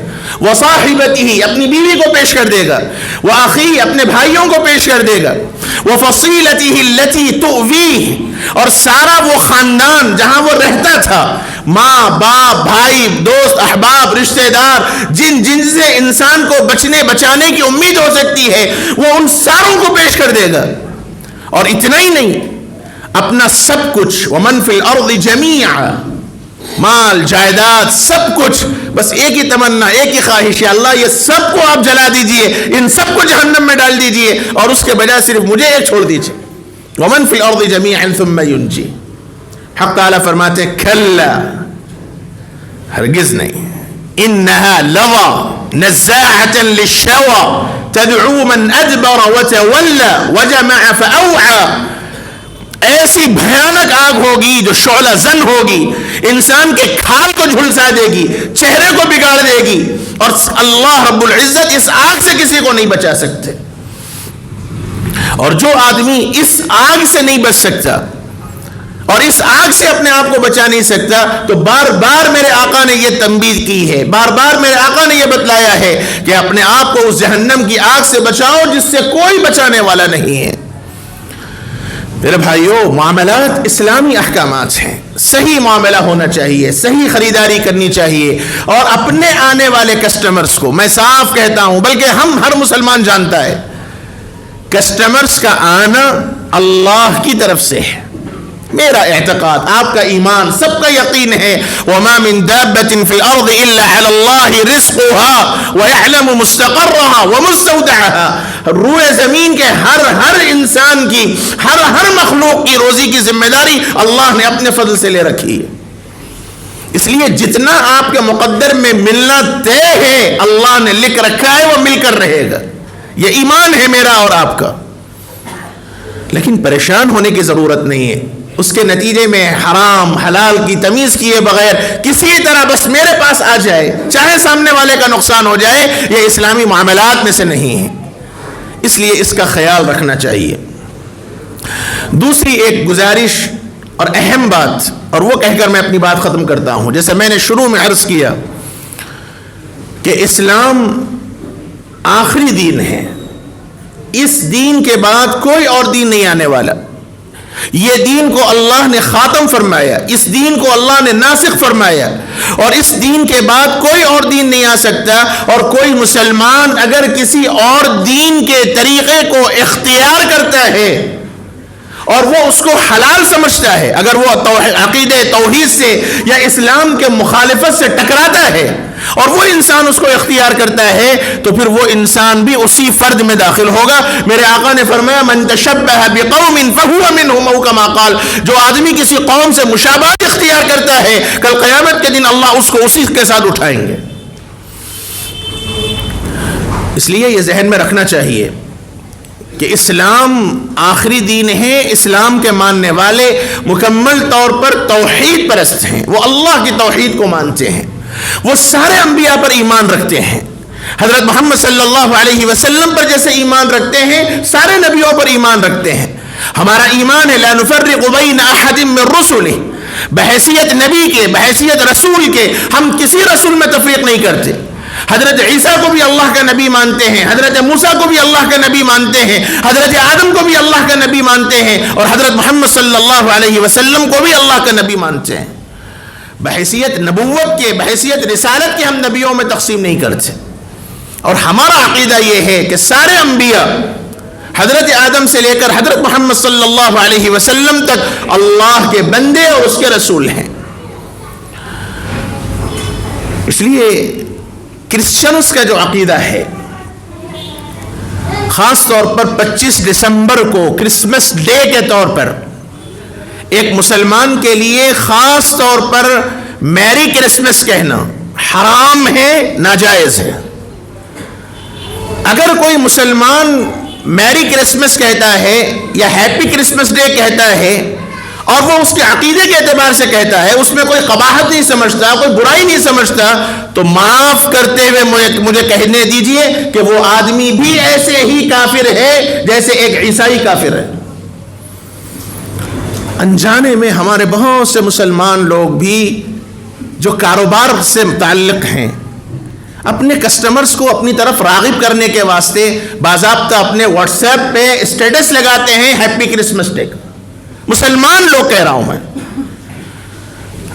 وصاحبتہ اپنی بیوی کو پیش کر دے گا, واخیہ اپنے بھائیوں کو پیش کر دے گا, وفصیلتہ التی تؤویہ اور سارا وہ خاندان جہاں وہ رہتا تھا, ماں باپ بھائی دوست احباب رشتہ دار, جن سے انسان کو بچانے کی امید ہو سکتی ہے, وہ ان ساروں کو پیش کر دے گا. اور اتنا ہی نہیں, اپنا سب کچھ, ومن فی الارض جمیعا, مال جائیداد سب کچھ, بس ایک ہی تمنا ایک ہی خواہش ہے, اللہ یہ سب کو آپ جلا دیجئے, ان سب کو جہنم میں ڈال دیجئے, اور اس کے بجائے صرف مجھے ایک چھوڑ دیجئے. ومن فی الارض جمیعا ثم ینجی. حق تعالیٰ فرماتے کلا, ہرگز نہیں, انہا لظى نزاعة للشوى تدعو من ادبر وتولى وجمع فاوعى. ایسی بھیانک آگ ہوگی جو شعلہ زن ہوگی, انسان کے کھال کو جھلسا دے گی, چہرے کو بگاڑ دے گی, اور اللہ رب العزت اس آگ سے کسی کو نہیں بچا سکتے. اور جو آدمی اس آگ سے نہیں بچ سکتا اور اس آگ سے اپنے آپ کو بچا نہیں سکتا, تو بار بار میرے آقا نے یہ تنبیہ کی ہے, بار بار میرے آقا نے یہ بتلایا ہے کہ اپنے آپ کو اس جہنم کی آگ سے بچاؤ جس سے کوئی بچانے والا نہیں ہے. میرے بھائیو, معاملات اسلامی احکامات ہیں, صحیح معاملہ ہونا چاہیے, صحیح خریداری کرنی چاہیے, اور اپنے آنے والے کسٹمرز کو میں صاف کہتا ہوں, بلکہ ہر مسلمان جانتا ہے, کسٹمرز کا آنا اللہ کی طرف سے ہے. میرا اعتقاد, آپ کا ایمان, سب کا یقین ہے, وَمَا مِن دَابَّةٍ فِي الْأَرْضِ إِلَّا عَلَى اللَّهِ رِزْقُهَا وَيَعْلَمُ مُسْتَقَرَّهَا وَمُسْتَوْدَعَهَا. روئے زمین کے ہر انسان کی, ہر مخلوق کی روزی کی ذمہ داری اللہ نے اپنے فضل سے لے رکھی ہے. اس لیے جتنا آپ کے مقدر میں ملنا طے ہے, اللہ نے لکھ رکھا ہے, وہ مل کر رہے گا. یہ ایمان ہے میرا اور آپ کا. لیکن پریشان ہونے کی ضرورت نہیں ہے, اس کے نتیجے میں حرام حلال کی تمیز کیے بغیر کسی طرح بس میرے پاس آ جائے, چاہے سامنے والے کا نقصان ہو جائے, یہ اسلامی معاملات میں سے نہیں ہے. اس لیے اس کا خیال رکھنا چاہیے. دوسری ایک گزارش اور اہم بات, اور وہ کہہ کر میں اپنی بات ختم کرتا ہوں, جیسے میں نے شروع میں عرض کیا کہ اسلام آخری دین ہے, اس دین کے بعد کوئی اور دین نہیں آنے والا. یہ دین کو اللہ نے خاتم فرمایا, اس دین کو اللہ نے ناسخ فرمایا, اور اس دین کے بعد کوئی اور دین نہیں آ سکتا. اور کوئی مسلمان اگر کسی اور دین کے طریقے کو اختیار کرتا ہے اور وہ اس کو حلال سمجھتا ہے, اگر وہ عقیدہ توحید سے یا اسلام کے مخالفت سے ٹکراتا ہے اور وہ انسان اس کو اختیار کرتا ہے, تو پھر وہ انسان بھی اسی فرد میں داخل ہوگا. میرے آقا نے فرمایا من تشبہ بقوم فہو منہم, او کما قال, جو آدمی کسی قوم سے مشابہت اختیار کرتا ہے, کل قیامت کے دن اللہ اس کو اسی کے ساتھ اٹھائیں گے. اس لیے یہ ذہن میں رکھنا چاہیے کہ اسلام آخری دین ہے. اسلام کے ماننے والے مکمل طور پر توحید پرست ہیں, وہ اللہ کی توحید کو مانتے ہیں, وہ سارے انبیاء پر ایمان رکھتے ہیں, حضرت محمد صلی اللہ علیہ وسلم پر جیسے ایمان رکھتے ہیں سارے نبیوں پر ایمان رکھتے ہیں. ہمارا ایمان ہے لا نفرق بین احد من رسلہ, بحیثیت نبی کے, بحیثیت رسول کے, ہم کسی رسول میں تفریق نہیں کرتے. حضرت عیسیٰ کو بھی اللہ کا نبی مانتے ہیں، حضرت موسیٰ کو بھی اللہ کا نبی مانتے ہیں، حضرت آدم کو بھی اللہ کا نبی مانتے ہیں، اور حضرت محمد صلی اللہ علیہ وسلم کو بھی اللہ کا نبی مانتے ہیں۔ بحیثیت نبوت کے، بحیثیت رسالت کے ہم نبیوں میں تقسیم نہیں کرتے، اور ہمارا عقیدہ یہ ہے کہ سارے انبیاء حضرت آدم سے لے کر حضرت محمد صلی اللہ علیہ وسلم تک اللہ کے بندے اور اس کے رسول ہیں۔ اس لیے کرسچنز کا جو عقیدہ ہے، خاص طور پر 25 دسمبر کو کرسمس ڈے کے طور پر ایک مسلمان کے لیے خاص طور پر میری کرسمس کہنا حرام ہے، ناجائز ہے۔ اگر کوئی مسلمان میری کرسمس کہتا ہے یا ہیپی کرسمس ڈے کہتا ہے اور وہ اس کے عقیدے کے اعتبار سے کہتا ہے، اس میں کوئی قباحت نہیں سمجھتا، کوئی برائی نہیں سمجھتا، تو معاف کرتے ہوئے مجھے کہنے دیجئے کہ وہ آدمی بھی ایسے ہی کافر ہے جیسے ایک عیسائی کافر ہے۔ انجانے میں ہمارے بہت سے مسلمان لوگ بھی جو کاروبار سے متعلق ہیں، اپنے کسٹمرز کو اپنی طرف راغب کرنے کے واسطے باضابطہ اپنے واٹس ایپ پہ اسٹیٹس لگاتے ہیں ہیپی کرسمس ڈے کا۔ مسلمان لوگ کہہ رہا ہوں میں،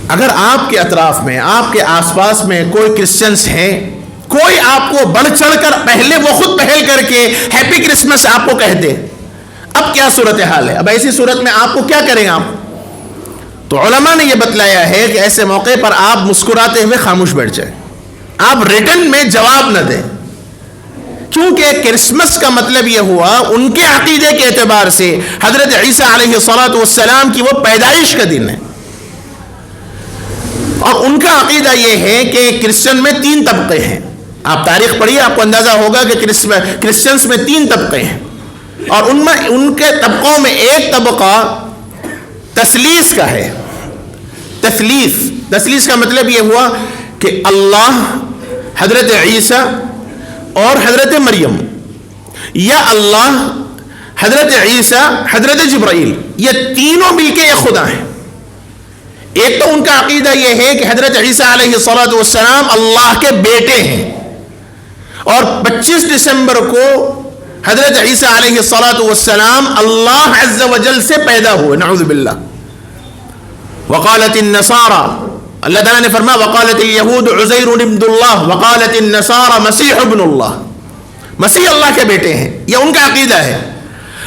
اگر آپ کے اطراف میں، آپ کے آس پاس میں کوئی کرسچنز ہیں، کوئی آپ کو بڑھ چڑھ کر پہلے وہ خود پہل کر کے ہیپی کرسمس آپ کو کہہ دے، اب کیا صورتحال ہے؟ اب ایسی صورت میں آپ کو کیا کریں آپ؟ تو علماء نے یہ بتلایا ہے کہ ایسے موقع پر آپ مسکراتے ہوئے خاموش بیٹھ جائیں، آپ ریٹن میں جواب نہ دیں، کیونکہ کرسمس کا مطلب یہ ہوا ان کے عقیدے کے اعتبار سے حضرت عیسیٰ علیہ السلام کی وہ پیدائش کا دن ہے، اور ان کا عقیدہ یہ ہے کہ کرسچن میں 3 طبقے ہیں۔ آپ تاریخ پڑھیے، آپ کو اندازہ ہوگا کہ کرسچنس میں 3 طبقے ہیں، اور ان کے طبقوں میں ایک طبقہ تثلیث کا ہے۔ تثلیث کا مطلب یہ ہوا کہ اللہ، حضرت عیسیٰ اور حضرت مریم، یا اللہ، حضرت عیسیٰ، حضرت جبرائیل، یہ تینوں مل کے ایک خدا ہیں۔ ایک تو ان کا عقیدہ یہ ہے کہ حضرت عیسیٰ علیہ السلام اللہ کے بیٹے ہیں، اور 25 دسمبر کو حضرت عیسیٰ علیہ السلام اللہ عز و جل سے پیدا ہوئے، نعوذ باللہ۔ وقالت النصارى، اللہ تعالیٰ نے فرمایا وقالت الیہود عزیر ابن اللہ وقالت النصارى مسیح ابن اللہ، مسیح اللہ کے بیٹے ہیں، یہ ان کا عقیدہ ہے۔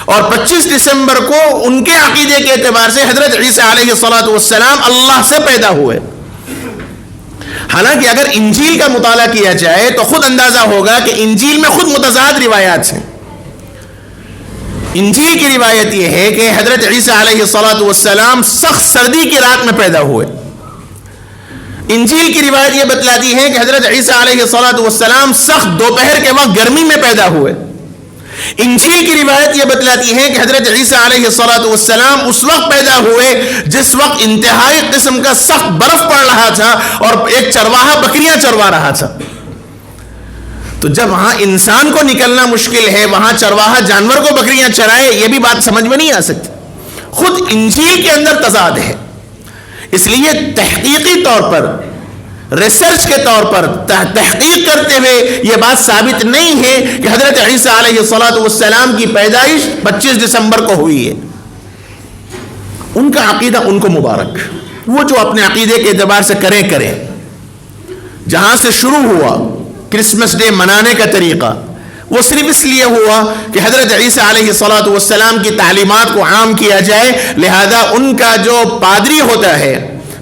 اور 25 دسمبر کو ان کے عقیدے کے اعتبار سے حضرت عیسیٰ علیہ السلام اللہ سے پیدا ہوئے۔ حالانکہ اگر انجیل کا مطالعہ کیا جائے تو خود اندازہ ہوگا کہ انجیل میں خود متضاد روایات ہیں۔ انجیل کی روایت یہ ہے کہ حضرت عیسیٰ علیہ السلام سخت سردی کی رات میں پیدا ہوئے۔ انجیل کی روایت یہ بتلاتی ہے کہ حضرت عیسیٰ علیہ السلام سخت دوپہر کے وقت گرمی میں پیدا ہوئے۔ انجیل کی روایت یہ بتلاتی ہے کہ حضرت عیسیٰ علیہ السلام اس وقت پیدا ہوئے جس وقت انتہائی قسم کا سخت برف پڑ رہا تھا اور ایک چرواہا بکریاں چروا رہا تھا۔ تو جب وہاں انسان کو نکلنا مشکل ہے، وہاں چرواہا جانور کو بکریاں چرائے، یہ بھی بات سمجھ میں نہیں آ سکتی۔ خود انجیل کے اندر تضاد ہے، اس لیے تحقیقی طور پر، ریسرچ کے طور پر تحقیق کرتے ہوئے یہ بات ثابت نہیں ہے کہ حضرت عیسیٰ علیہ السلام کی پیدائش 25 دسمبر کو ہوئی ہے۔ ان کا عقیدہ ان کو مبارک، وہ جو اپنے عقیدے کے اعتبار سے کریں۔ جہاں سے شروع ہوا کرسمس ڈے منانے کا طریقہ، وہ صرف اس لیے ہوا کہ حضرت عیسیٰ علیہ السلام کی تعلیمات کو عام کیا جائے، لہذا ان کا جو پادری ہوتا ہے،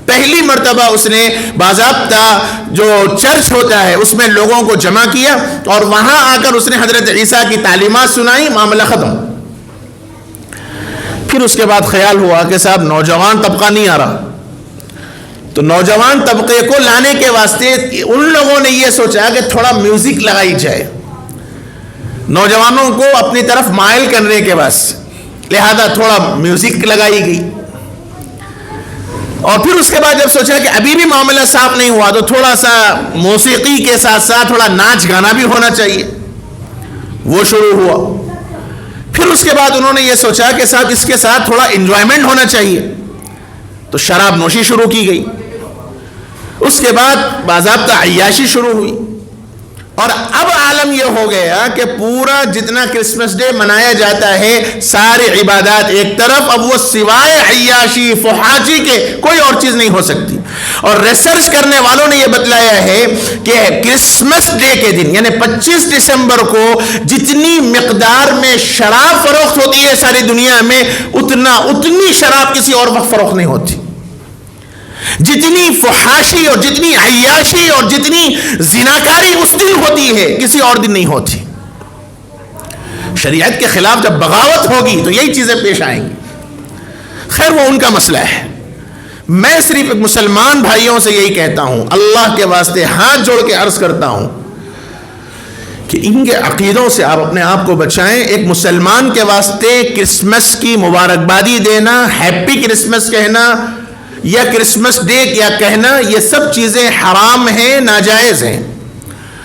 پہلی مرتبہ اس نے باضابطہ جو چرچ ہوتا ہے اس میں لوگوں کو جمع کیا، اور وہاں آ کر اس نے حضرت عیسیٰ کی تعلیمات سنائی، معاملہ ختم۔ پھر اس کے بعد خیال ہوا کہ صاحب نوجوان طبقہ نہیں آ رہا، تو نوجوان طبقے کو لانے کے واسطے ان لوگوں نے یہ سوچا کہ تھوڑا میوزک لگائی جائے، نوجوانوں کو اپنی طرف مائل کرنے کے واسطے، لہذا تھوڑا میوزک لگائی گئی۔ اور پھر اس کے بعد جب سوچا کہ ابھی بھی معاملہ صاف نہیں ہوا تو تھوڑا سا موسیقی کے ساتھ ساتھ تھوڑا ناچ گانا بھی ہونا چاہیے، وہ شروع ہوا۔ پھر اس کے بعد انہوں نے یہ سوچا کہ صاحب اس کے ساتھ تھوڑا انجوائمنٹ ہونا چاہیے، تو شراب نوشی شروع کی گئی۔ اس کے بعد باضابطہ عیاشی شروع ہوئی، اور اب عالم یہ ہو گیا کہ پورا جتنا کرسمس ڈے منایا جاتا ہے ساری عبادات ایک طرف، اب وہ سوائے عیاشی فحاشی کے کوئی اور چیز نہیں ہو سکتی. اور ریسرچ کرنے والوں نے یہ بتلایا ہے کہ کرسمس ڈے کے دن یعنی 25 دسمبر کو جتنی مقدار میں شراب فروخت ہوتی ہے ساری دنیا میں اتنی شراب کسی اور وقت فروخت نہیں ہوتی. جتنی فحاشی اور جتنی عیاشی اور جتنی زناکاری اس دن ہوتی ہے کسی اور دن نہیں ہوتی. شریعت کے خلاف جب بغاوت ہوگی تو یہی چیزیں پیش آئیں گی. خیر وہ ان کا مسئلہ ہے. میں صرف ایک مسلمان بھائیوں سے یہی کہتا ہوں، اللہ کے واسطے ہاتھ جوڑ کے عرض کرتا ہوں کہ ان کے عقیدوں سے آپ اپنے آپ کو بچائیں. ایک مسلمان کے واسطے کرسمس کی مبارکبادی دینا، ہیپی کرسمس کہنا یا کرسمس ڈے کیا کہنا، یہ سب چیزیں حرام ہیں، ناجائز ہیں.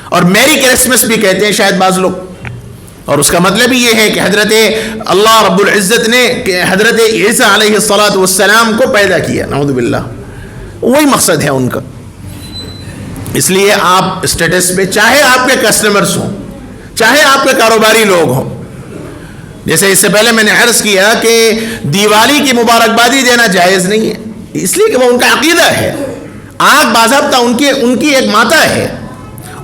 اور میری کرسمس بھی کہتے ہیں شاید بعض لوگ، اور اس کا مطلب یہ ہے کہ حضرت اللہ رب العزت نے حضرت عیسیٰ علیہ السلام کو پیدا کیا، نعوذ باللہ. وہی مقصد ہے ان کا. اس لیے آپ اسٹیٹس پہ چاہے آپ کے کسٹمرز ہوں، چاہے آپ کے کاروباری لوگ ہوں، جیسے اس سے پہلے میں نے عرض کیا کہ دیوالی کی مبارکبادی دینا جائز نہیں ہے، اس لیے کہ وہ ان کا عقیدہ ہے. آگ باضابطہ ان کی ایک ماتا ہے،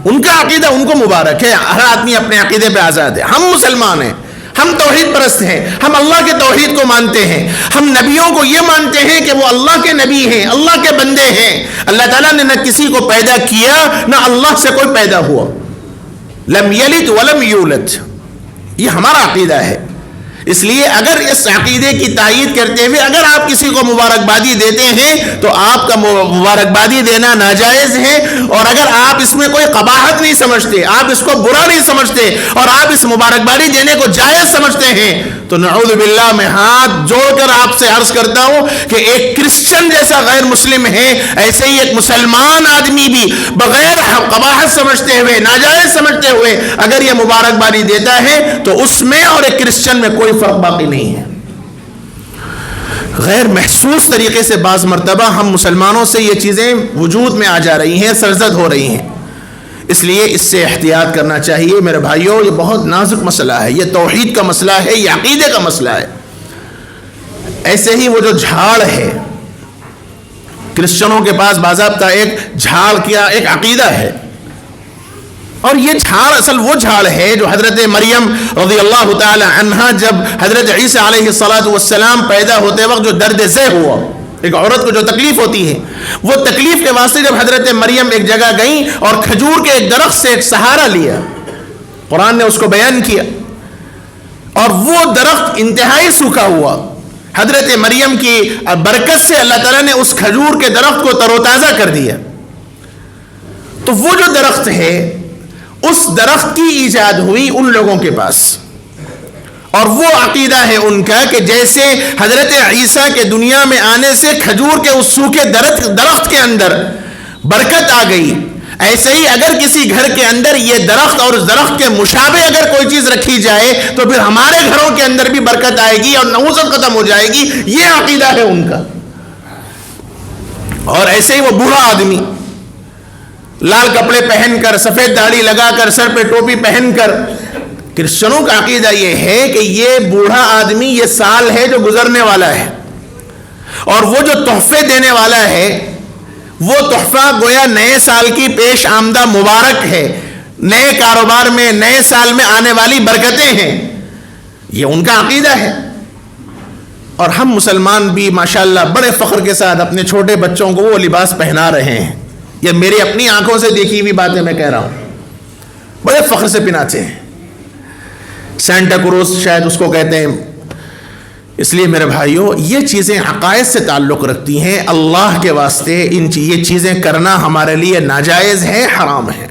ان کا عقیدہ ان کو مبارک ہے. ہر آدمی اپنے عقیدے پہ آزاد ہے. ہم مسلمان ہیں، ہم توحید پرست ہیں، ہم اللہ کے توحید کو مانتے ہیں. ہم نبیوں کو یہ مانتے ہیں کہ وہ اللہ کے نبی ہیں، اللہ کے بندے ہیں. اللہ تعالیٰ نے نہ کسی کو پیدا کیا نہ اللہ سے کوئی پیدا ہوا. لم یلد ولم یولد، یہ ہمارا عقیدہ ہے. اس لیے اگر اس عقیدے کی تائید کرتے ہوئے اگر آپ کسی کو مبارکبادی دیتے ہیں تو آپ کا مبارکبادی دینا ناجائز ہے. اور اگر آپ اس میں کوئی قباحت نہیں سمجھتے، آپ اس کو برا نہیں سمجھتے اور آپ اس مبارکبادی دینے کو جائز سمجھتے ہیں تو نعوذ باللہ میں ہاتھ جوڑ کر آپ سے عرض کرتا ہوں کہ ایک کرسچن جیسا غیر مسلم ہے، ایسے ہی ایک مسلمان آدمی بھی بغیر قباحت سمجھتے ہوئے، ناجائز سمجھتے ہوئے اگر یہ مبارکبادی دیتا ہے تو اس میں اور ایک کرسچن میں کوئی فرق باقی نہیں ہے. غیر محسوس طریقے سے بعض مرتبہ ہم مسلمانوں سے یہ چیزیں وجود میں آ جا رہی ہیں، سرزد ہو رہی ہیں. اس لیے اس سے احتیاط کرنا چاہیے میرے بھائیوں. یہ بہت نازک مسئلہ ہے، یہ توحید کا مسئلہ ہے، یہ عقیدے کا مسئلہ ہے. ایسے ہی وہ جو جھاڑ ہے، کرسچنوں کے پاس باضابطہ ایک جھاڑ کیا ایک عقیدہ ہے، اور یہ جھاڑ اصل وہ جھاڑ ہے جو حضرت مریم رضی اللہ تعالی عنہا جب حضرت عیسیٰ علیہ السلام پیدا ہوتے وقت جو درد ذہ ہوا، ایک عورت کو جو تکلیف ہوتی ہے، وہ تکلیف کے واسطے جب حضرت مریم ایک جگہ گئیں اور کھجور کے ایک درخت سے ایک سہارا لیا، قرآن نے اس کو بیان کیا، اور وہ درخت انتہائی سوکھا ہوا. حضرت مریم کی برکت سے اللہ تعالیٰ نے اس کھجور کے درخت کو تر و تازہ کر دیا. تو وہ جو درخت ہے، اس درخت کی ایجاد ہوئی ان لوگوں کے پاس، اور وہ عقیدہ ہے ان کا کہ جیسے حضرت عیسیٰ کے دنیا میں آنے سے کھجور کے اس سوکھے درخت کے اندر برکت آ گئی، ایسے ہی اگر کسی گھر کے اندر یہ درخت اور اس درخت کے مشابہ اگر کوئی چیز رکھی جائے تو پھر ہمارے گھروں کے اندر بھی برکت آئے گی اور نحوست ختم ہو جائے گی. یہ عقیدہ ہے ان کا. اور ایسے ہی وہ بوڑھا آدمی لال کپڑے پہن کر، سفید داڑھی لگا کر، سر پہ ٹوپی پہن کر، کرسچنوں کا عقیدہ یہ ہے کہ یہ بوڑھا آدمی یہ سال ہے جو گزرنے والا ہے، اور وہ جو تحفے دینے والا ہے وہ تحفہ گویا نئے سال کی پیش آمدہ مبارک ہے، نئے کاروبار میں، نئے سال میں آنے والی برکتیں ہیں. یہ ان کا عقیدہ ہے. اور ہم مسلمان بھی ماشاءاللہ بڑے فخر کے ساتھ اپنے چھوٹے بچوں کو وہ لباس پہنا رہے ہیں. یہ میری اپنی آنکھوں سے دیکھی ہوئی باتیں میں کہہ رہا ہوں. بڑے فخر سے پہناتے ہیں. سینٹا کروز شاید اس کو کہتے ہیں. اس لیے میرے بھائیوں یہ چیزیں عقائد سے تعلق رکھتی ہیں. اللہ کے واسطے یہ چیزیں کرنا ہمارے لیے ناجائز ہے، حرام ہے.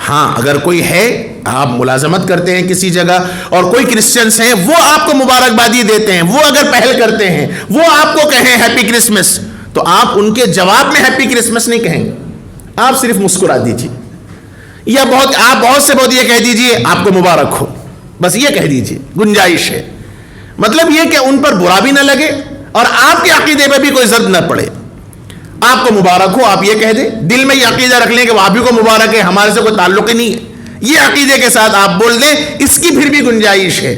ہاں اگر کوئی ہے، آپ ملازمت کرتے ہیں کسی جگہ اور کوئی کرسچنس ہیں وہ آپ کو مبارکبادی دیتے ہیں، وہ اگر پہل کرتے ہیں، وہ آپ کو کہیں ہیپی کرسمس، تو آپ ان کے جواب میں ہیپی کرسمس نہیں کہیں گے، آپ صرف مسکرا دیجیے، یا آپ بہت سے بہت یہ کہہ دیجیے آپ کو مبارک ہو، بس یہ کہہ دیجیے، گنجائش ہے. مطلب یہ کہ ان پر برا بھی نہ لگے اور آپ کے عقیدے پہ بھی کوئی زد نہ پڑے. آپ کو مبارک ہو، آپ یہ کہہ دیں، دل میں یہ عقیدہ رکھ لیں کہ وہ آپ ہی کو مبارک ہے، ہمارے سے کوئی تعلق ہی نہیں ہے، یہ عقیدے کے ساتھ آپ بول دیں، اس کی پھر بھی گنجائش ہے.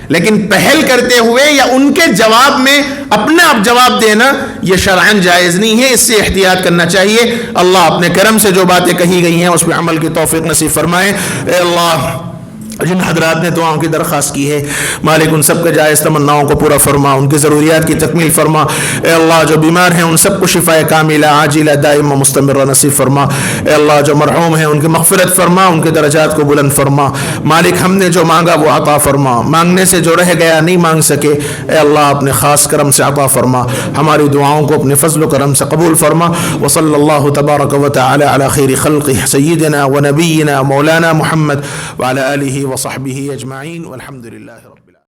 لیکن پہل کرتے ہوئے یا ان کے جواب میں اپنا آپ جواب دینا یہ شرعاً جائز نہیں ہے، اس سے احتیاط کرنا چاہیے. اللہ اپنے کرم سے جو باتیں کہی گئی ہیں اس پہ عمل کی توفیق نصیب فرمائے. اے اللہ جن حضرات نے دعاؤں کی درخواست کی ہے مالک ان سب کے جائز تمناؤں کو پورا فرما، ان کی ضروریات کی تکمیل فرما. اے اللہ جو بیمار ہیں ان سب کو شفاء کاملہ عاجلہ دائمہ مستمرہ نصیب فرما. اے اللہ جو مرحوم ہیں ان کی مغفرت فرما، ان کے درجات کو بلند فرما. مالک ہم نے جو مانگا وہ عطا فرما، مانگنے سے جو رہ گیا نہیں مانگ سکے اے اللہ اپنے خاص کرم سے عطا فرما. ہماری دعاؤں کو اپنے فضل و کرم سے قبول فرما. وصلی اللہ تبارک و تعالی علی خیر خلقہ سیدنا و نبینا مولانا محمد وعلی آلہ وصحبہ اجمعین والحمد للہ.